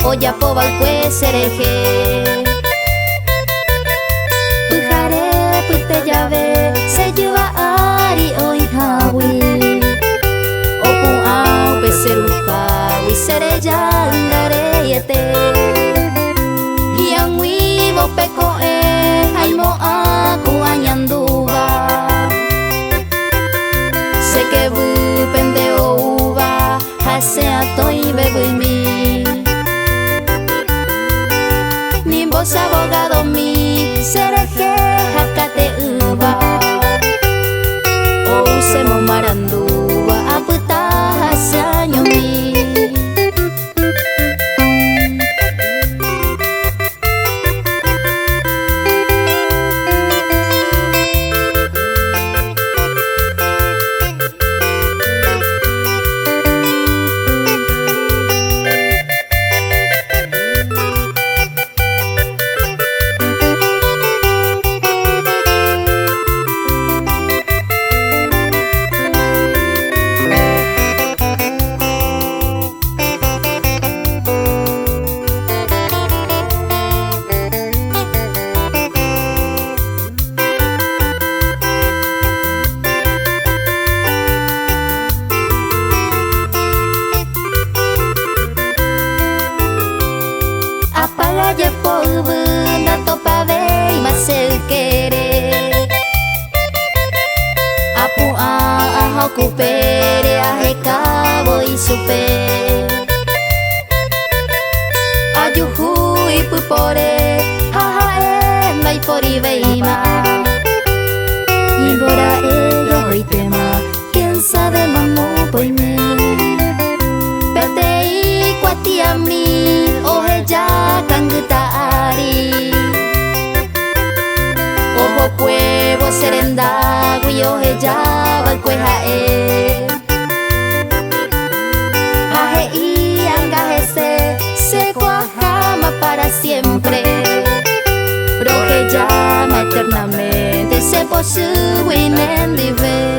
Oya po balcue sereje Pujare pute llave Se lleva ari oi hawi Opu au peserupa Wi sere jangare yete Yang wi bo peko Aimo aku anyanduba Se que bu pendeo uva Hase atoi bebuimi Nimbos abogado mi Sereje hakate uva O usemo maranduba Aputa hase anyomi Ya polvo na topa ve y más el querer Apu a ocupere a recabo y supe Ayuhu y pupore ha en vai por y veima Y gora ello y tema Quién sabe mamu poime Pete y cuati a mí Oheja kangutaari Oho puevo serenda Gui oheja balcue hae Aje y angajese Se cuajama para siempre Proje llama eternamente Se posu winen live